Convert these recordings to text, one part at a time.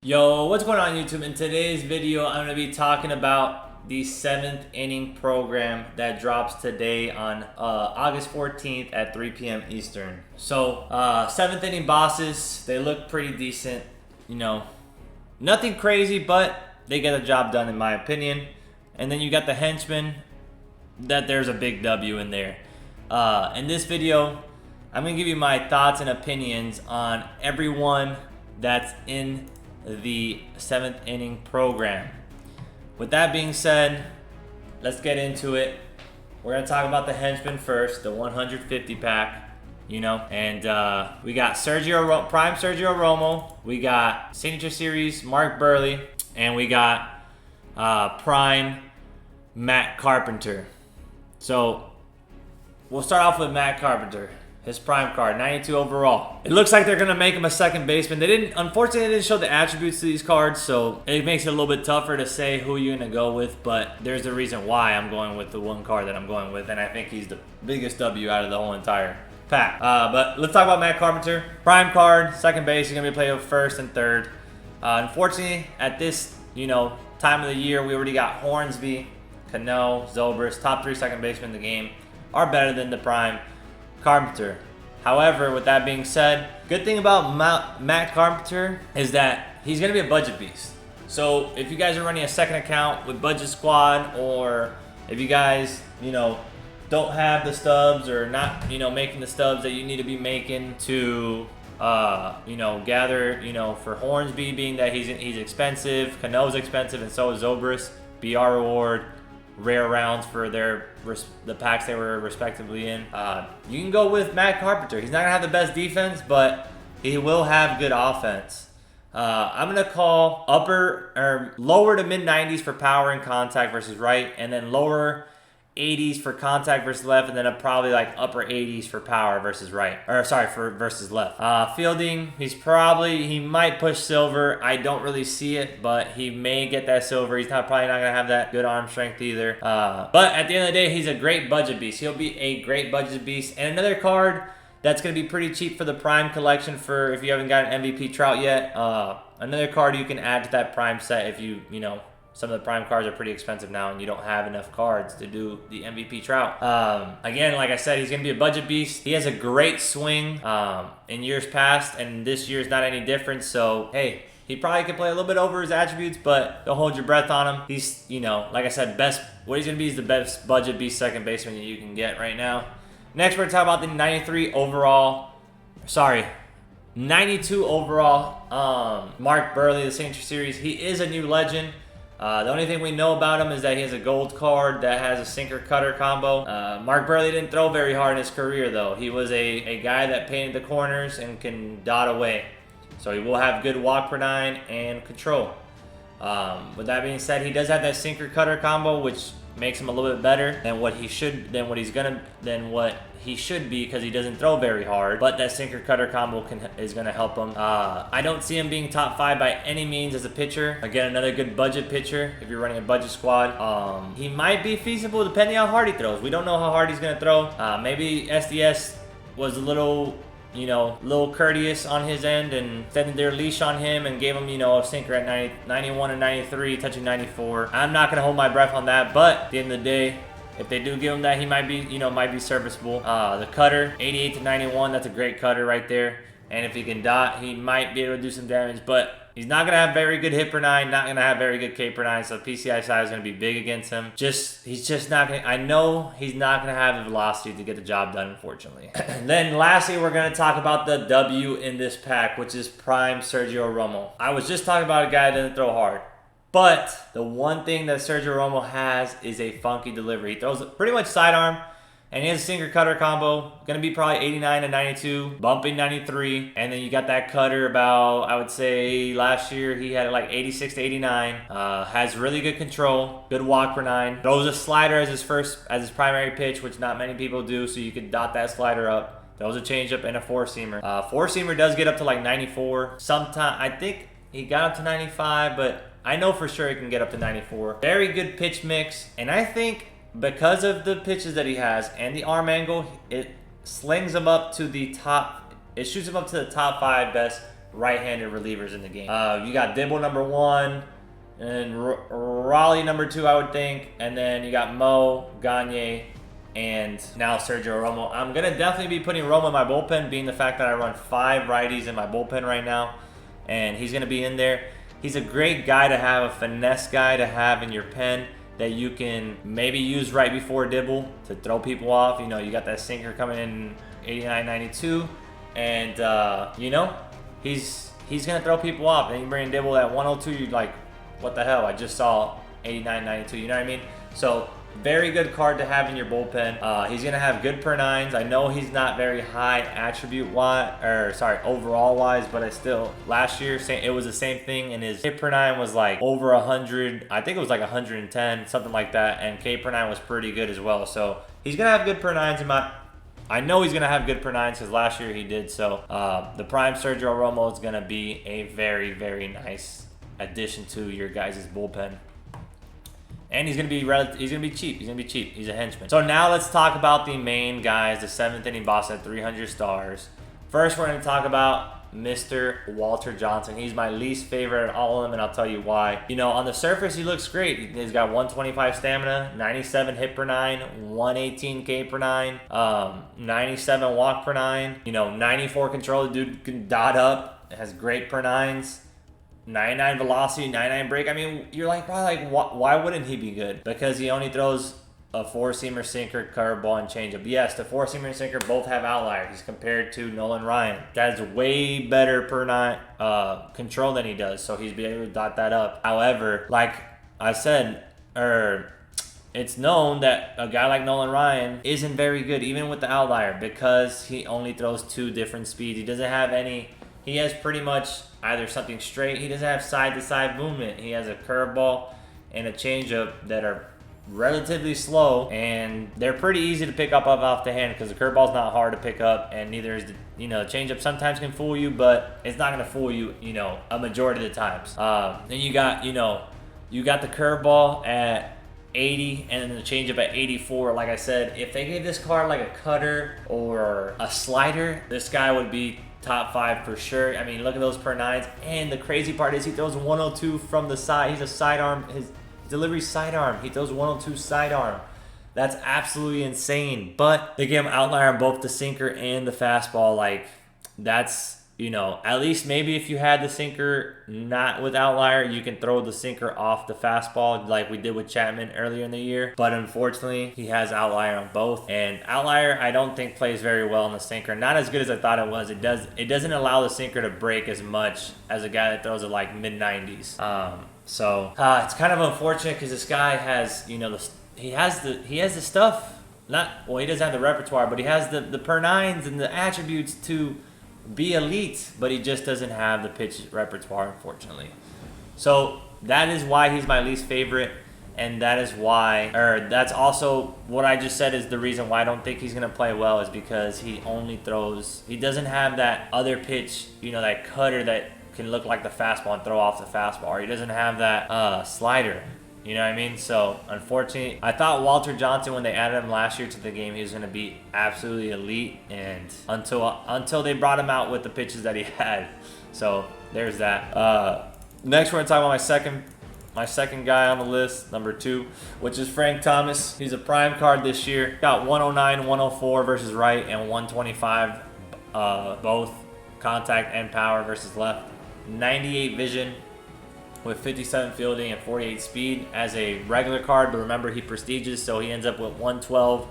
Yo, what's going on YouTube? In today's video, I'm going to be talking about the 7th inning program that drops today on August 14th at 3 p.m. Eastern. So, 7th inning bosses, they look pretty decent. You know, nothing crazy, but they get the job done in my opinion. And then you got the henchmen, that there's a big W in there. In this video, I'm going to give you my thoughts and opinions on everyone that's in the 7th inning program. With that being said, let's get into it. We're gonna talk about the henchmen first, the 150 pack, you know, and we got prime Sergio Romo, we got signature series Mark Burley, and we got prime Matt Carpenter. So we'll start off with Matt Carpenter. His prime card, 92 overall. It looks like they're gonna make him a second baseman. Unfortunately, they didn't show the attributes to these cards, so it makes it a little bit tougher to say who you're gonna go with, but there's a reason why I'm going with the one card that I'm going with, and I think he's the biggest W out of the whole entire pack. But let's talk about Matt Carpenter. Prime card, second base, he's gonna be playing with first and third. Unfortunately, at this, time of the year, we already got Hornsby, Cano, Zobrist, top 3 second basemen in the game, are better than the prime Carpenter. However, with that being said, good thing about Matt Carpenter is that he's going to be a budget beast. So if you guys are running a second account with Budget Squad, or if you guys, don't have the stubs or not, making the stubs that you need to be making to, gather, for Hornsby, being that he's expensive, Cano's expensive, and so is Zobrist, BR reward, rare rounds for the packs they were respectively in. You can go with Matt Carpenter. He's not gonna have the best defense, but he will have good offense. I'm gonna call lower to mid 90s for power and contact versus right, and then lower 80s for contact versus left, and then probably like upper 80s for power versus right, versus left. Fielding, he might push silver. I don't really see it, but he may get that silver. He's probably not gonna have that good arm strength either. But at the end of the day, he's a great budget beast. He'll be a great budget beast. And another card that's gonna be pretty cheap for the prime collection, for if you haven't got an MVP Trout yet. Another card you can add to that prime set if some of the prime cards are pretty expensive now and you don't have enough cards to do the MVP Trout. Again, like I said, he's going to be a budget beast. He has a great swing in years past, and this year's not any different. So, hey, he probably could play a little bit over his attributes, but don't hold your breath on him. He's, like I said, what he's going to be is the best budget beast second baseman that you can get right now. Next, we're going to talk about the 92 overall Mark Burley, the signature series. He is a new legend. The only thing we know about him is that he has a gold card that has a sinker-cutter combo. Mark Burley didn't throw very hard in his career, though. He was a guy that painted the corners and can dot away. So he will have good walk per 9 and control. With that being said, he does have that sinker-cutter combo, which makes him a little bit better than what he should be, because he doesn't throw very hard. But that sinker cutter combo is gonna help him. I don't see him being top 5 by any means as a pitcher. Again, another good budget pitcher if you're running a budget squad. He might be feasible depending on how hard he throws. We don't know how hard he's gonna throw. Maybe SDS was a little courteous on his end and extended their leash on him and gave him, a sinker at 91 and 93, touching 94. I'm not gonna hold my breath on that, but at the end of the day, if they do give him that, he might be serviceable. The cutter, 88 to 91, that's a great cutter right there. And if he can dot, he might be able to do some damage, but he's not going to have very good hit per 9, not going to have very good K per 9, so PCI side is going to be big against him. He's just not going to, I know he's not going to have the velocity to get the job done, unfortunately. Then lastly, we're going to talk about the W in this pack, which is prime Sergio Romo. I was just talking about a guy that doesn't throw hard. But the one thing that Sergio Romo has is a funky delivery. He throws pretty much sidearm, and he has a sinker cutter combo. Going to be probably 89 to 92, bumping 93. And then you got that cutter about, I would say last year he had like 86 to 89. Has really good control, good walk per 9. Throws a slider as his primary pitch, which not many people do, so you could dot that slider up. Throws a changeup and a four-seamer. Four-seamer does get up to like 94. Sometime, I think he got up to 95, but I know for sure he can get up to 94. Very good pitch mix, and I think because of the pitches that he has and the arm angle, it slings him up to the top. It shoots him up to the top 5 best right-handed relievers in the game. You got Dibble number 1, and Raleigh number 2, I would think, and then you got Mo, Gagne, and now Sergio Romo. I'm gonna definitely be putting Romo in my bullpen, being the fact that I run 5 righties in my bullpen right now, and he's gonna be in there. He's a great guy to have, a finesse guy to have in your pen that you can maybe use right before Dibble to throw people off. You know, you got that sinker coming in 89, 92, and you know, he's gonna throw people off. And you bring Dibble at 102, you're like, what the hell? I just saw 89, 92. You know what I mean? So very good card to have in your bullpen. He's gonna have good per nines. I know he's not very high attribute wise, or sorry, overall wise, but I still, last year it was the same thing, and his hit per nine was like over 100. I think it was like 110, something like that, and K per nine was pretty good as well. So he's gonna have good per nines in my. I know he's gonna have good per nines because last year he did. So the prime Sergio Romo is gonna be a very, very nice addition to your guys' bullpen. And he's gonna be cheap. He's gonna be cheap. He's a henchman. So now let's talk about the main guys, the 7th inning boss at 300 stars. First, we're gonna talk about Mr. Walter Johnson. He's my least favorite of all of them, and I'll tell you why. You know, on the surface, he looks great. He's got 125 stamina, 97 hit per nine, 118 K per nine, 97 walk per nine. You know, 94 control. The dude can dot up. Has great per nines. 99 velocity, 99 break. I mean, you're like, probably like, why wouldn't he be good? Because he only throws a 4-seamer, sinker, curveball, and changeup. Yes, the 4-seamer and sinker both have outliers. He's compared to Nolan Ryan. That is way better per nine control than he does, so he's be able to dot that up. However, like I said, it's known that a guy like Nolan Ryan isn't very good, even with the outlier, because he only throws 2 different speeds. He doesn't have any. He has pretty much either something straight. He doesn't have side-to-side movement. He has a curveball and a changeup that are relatively slow, and they're pretty easy to pick up off the hand because the curveball's not hard to pick up, and neither is the, you know, changeup sometimes can fool you, but it's not going to fool you, you know, a majority of the times. Then you got, you know, you got the curveball at 80 and then the changeup at 84. Like I said, if they gave this card like a cutter or a slider, this guy would be top 5 for sure. I mean, look at those per nines. And the crazy part is he throws 102 from the side. He's a sidearm. His delivery sidearm. He throws 102 sidearm. That's absolutely insane. But they give him outlier on both the sinker and the fastball. Like, that's, you know, at least maybe if you had the sinker not with outlier, you can throw the sinker off the fastball like we did with Chapman earlier in the year. But unfortunately, he has outlier on both. And outlier, I don't think plays very well on the sinker. Not as good as I thought it was. It doesn't allow the sinker to break as much as a guy that throws it like mid-90s. So it's kind of unfortunate because this guy has, you know, he has the stuff. He doesn't have the repertoire, but he has the per nines and the attributes to be elite, but he just doesn't have the pitch repertoire, unfortunately. So that is why he's my least favorite, and that is why, or that's also what I just said is the reason why I don't think he's going to play well, is because he doesn't have that other pitch, you know, that cutter that can look like the fastball and throw off the fastball, or he doesn't have that slider. You know what I mean? So, unfortunately, I thought Walter Johnson, when they added him last year to the game, he was going to be absolutely elite, and until they brought him out with the pitches that he had. So, there's that. Next, we're going to talk about my second guy on the list, number 2, which is Frank Thomas. He's a prime card this year. Got 109, 104 versus right, and 125 both contact and power versus left. 98 vision with 57 fielding and 48 speed as a regular card, but remember he prestiges, so he ends up with 112,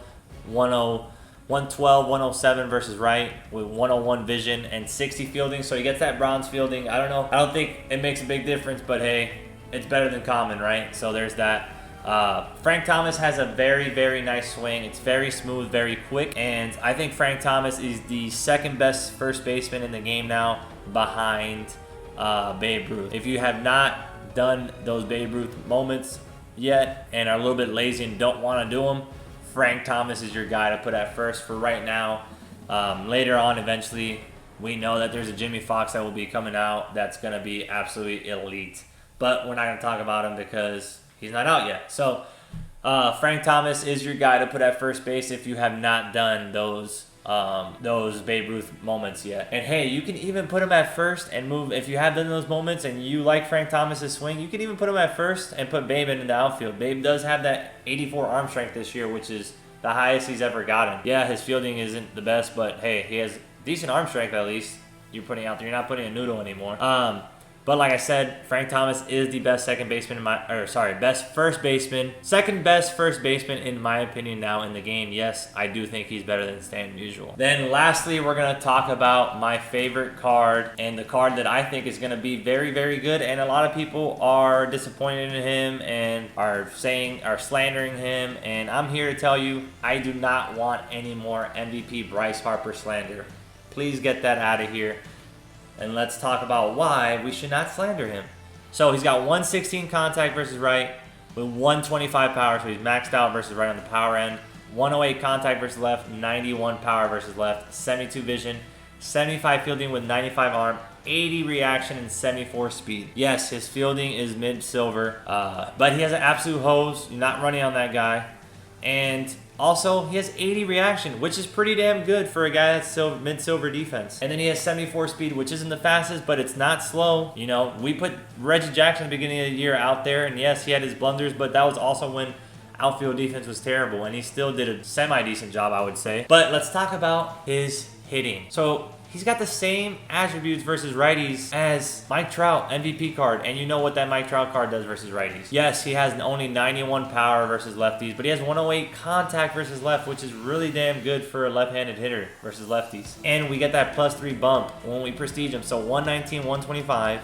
107 versus right with 101 vision and 60 fielding, so he gets that bronze fielding. I don't think it makes a big difference, but hey, it's better than common, right? So there's that. Frank Thomas has a very, very nice swing. It's very smooth, very quick, and I think Frank Thomas is the second best first baseman in the game now, behind Babe Ruth. If you have not done those Babe Ruth moments yet and are a little bit lazy and don't want to do them, Frank Thomas is your guy to put at first for right now. Later on, eventually, we know that there's a Jimmy Fox that will be coming out that's going to be absolutely elite. But we're not going to talk about him because he's not out yet. So Frank Thomas is your guy to put at first base if you have not done those those Babe Ruth moments yet. And hey, you can even put him at first and move, if you have done those moments and you like Frank Thomas's swing, you can even put him at first and put Babe in the outfield. Babe does have that 84 arm strength this year, which is the highest he's ever gotten. Yeah, his fielding isn't the best, but hey, he has decent arm strength at least. You're putting out there. You're not putting a noodle anymore. But like I said, Frank Thomas is the best second baseman best first baseman, second best first baseman in my opinion now in the game. Yes, I do think he's better than Stan Musial. Then lastly, we're gonna talk about my favorite card and the card that I think is gonna be very, very good. And a lot of people are disappointed in him and are slandering him. And I'm here to tell you, I do not want any more MVP Bryce Harper slander. Please get that out of here. And let's talk about why we should not slander him. So he's got 116 contact versus right with 125 power, so he's maxed out versus right on the power end. 108 contact versus left, 91 power versus left, 72 vision, 75 fielding with 95 arm, 80 reaction, and 74 speed. Yes, his fielding is mid-silver, but he has an absolute hose. You're not running on that guy. And also, he has 80 reaction, which is pretty damn good for a guy that's mid-silver defense. And then he has 74 speed, which isn't the fastest, but it's not slow. You know, we put Reggie Jackson at the beginning of the year out there, and yes, he had his blunders, but that was also when outfield defense was terrible, and he still did a semi-decent job, I would say. But let's talk about his hitting. So he's got the same attributes versus righties as Mike Trout MVP card, and you know what that Mike Trout card does versus righties. Yes, he has only 91 power versus lefties, but he has 108 contact versus left, which is really damn good for a left-handed hitter versus lefties. And we get that +3 bump when we prestige him. So 119, 125,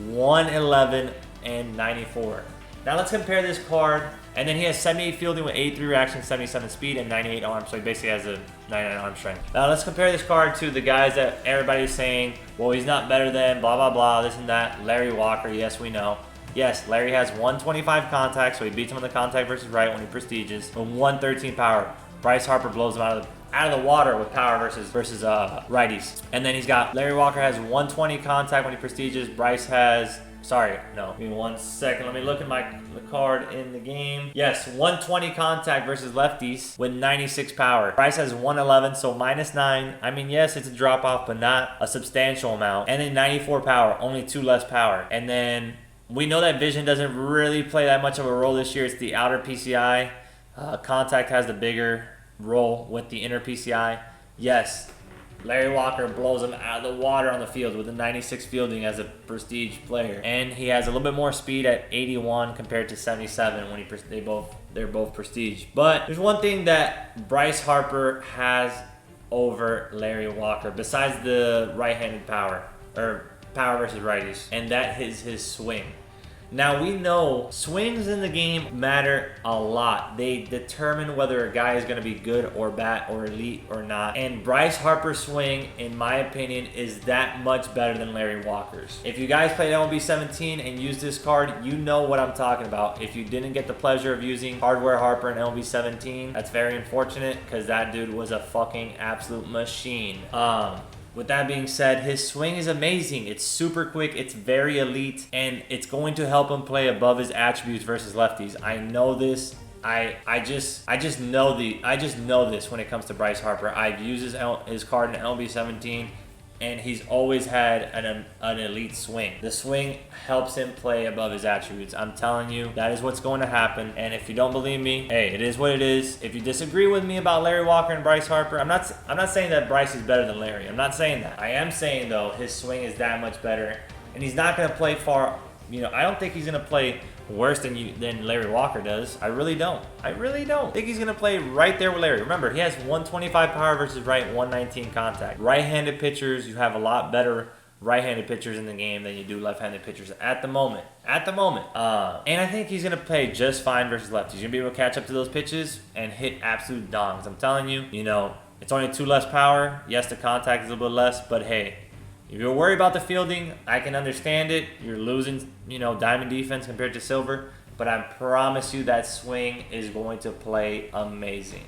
111, and 94. Now let's compare this card. And then he has 78 fielding with 83 reaction, 77 speed, and 98 arm. So he basically has a 99 arm strength. Now let's compare this card to the guys that everybody's saying, well, he's not better than blah, blah, blah, this and that. Larry Walker, yes, we know. Yes, Larry has 125 contact, so he beats him on the contact versus right when he prestiges. With 113 power. Bryce Harper blows him out of the water with power versus righties. And then he's got, Larry Walker has 120 contact when he prestiges. Bryce has, sorry, no, give me 1 second. Let me look at the card in the game. Yes, 120 contact versus lefties with 96 power. Bryce has 111, so -9. I mean, yes, it's a drop off, but not a substantial amount. And then 94 power, only 2 less power. And then we know that vision doesn't really play that much of a role this year. It's the outer PCI. Contact has the bigger role with the inner PCI. Yes, Larry Walker blows him out of the water on the field with a 96 fielding as a prestige player. And he has a little bit more speed at 81 compared to 77 when they're both prestige. But there's one thing that Bryce Harper has over Larry Walker besides the right-handed power, or power versus righties, and that is his swing. Now we know swings in the game matter a lot. They determine whether a guy is going to be good or bad or elite or not. And Bryce Harper's swing, in my opinion, is that much better than Larry Walker's. If you guys played MLB 17 and used this card, you know what I'm talking about. If you didn't get the pleasure of using Hardware Harper in MLB 17, that's very unfortunate because that dude was a fucking absolute machine. With that being said, his swing is amazing. It's super quick, it's very elite, and it's going to help him play above his attributes versus lefties. I know this. I just know this when it comes to Bryce Harper. I've used his card in MLB 17, and he's always had an elite swing. The swing helps him play above his attributes. I'm telling you, that is what's going to happen. And if you don't believe me, hey, it is what it is. If you disagree with me about Larry Walker and Bryce Harper, I'm not saying that Bryce is better than Larry. I'm not saying that. I am saying though, his swing is that much better, and he's not going to play far. You know, I don't think he's going to play worse than Larry Walker does. I really don't. I think he's going to play right there with Larry. Remember, he has 125 power versus right, 119 contact. Right-handed pitchers, you have a lot better right-handed pitchers in the game than you do left-handed pitchers at the moment. And I think he's going to play just fine versus lefties. He's going to be able to catch up to those pitches and hit absolute dongs. I'm telling you, you know, it's only 2 less power. Yes, the contact is a little bit less, but hey, if you're worried about the fielding, I can understand it. You're losing, you know, diamond defense compared to silver, but I promise you that swing is going to play amazing.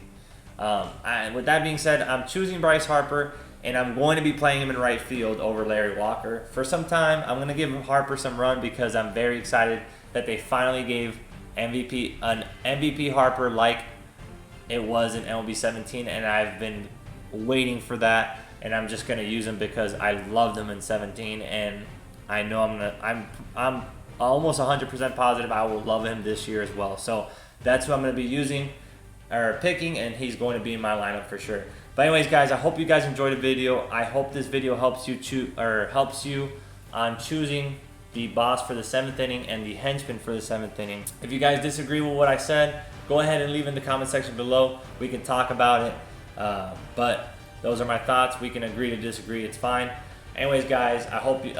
And with that being said, I'm choosing Bryce Harper, and I'm going to be playing him in right field over Larry Walker for some time. I'm going to give Harper some run because I'm very excited that they finally gave an MVP Harper like it was in MLB 17, and I've been waiting for that, and I'm just gonna use him because I love them in 17, and I know I'm almost 100% positive I will love him this year as well. So that's who I'm gonna be using or picking, and he's going to be in my lineup for sure. But anyways, guys, I hope you guys enjoyed the video. I hope this video helps you on choosing the boss for the 7th inning and the henchman for the 7th inning. If you guys disagree with what I said, go ahead and leave in the comment section below. We can talk about it. But those are my thoughts. We can agree to disagree. It's fine. Anyways, guys, I hope you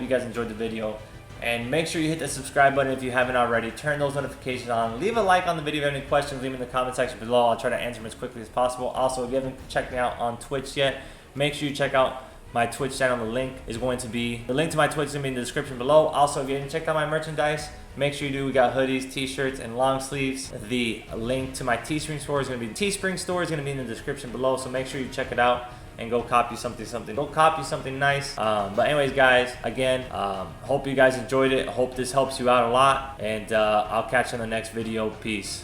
guys enjoyed the video. And make sure you hit the subscribe button if you haven't already. Turn those notifications on. Leave a like on the video. If you have any questions, leave them in the comment section below. I'll try to answer them as quickly as possible. Also, if you haven't checked me out on Twitch yet, make sure you check out my Twitch channel. The link to my Twitch is going to be in the description below. Also, if you haven't checked out my merchandise, make sure you do. We got hoodies, t-shirts, and long sleeves. The link to my Teespring store is going to be in the description below. So make sure you check it out and go copy something. Go copy something nice. But anyways, guys, again, hope you guys enjoyed it. I hope this helps you out a lot, and I'll catch you in the next video. Peace.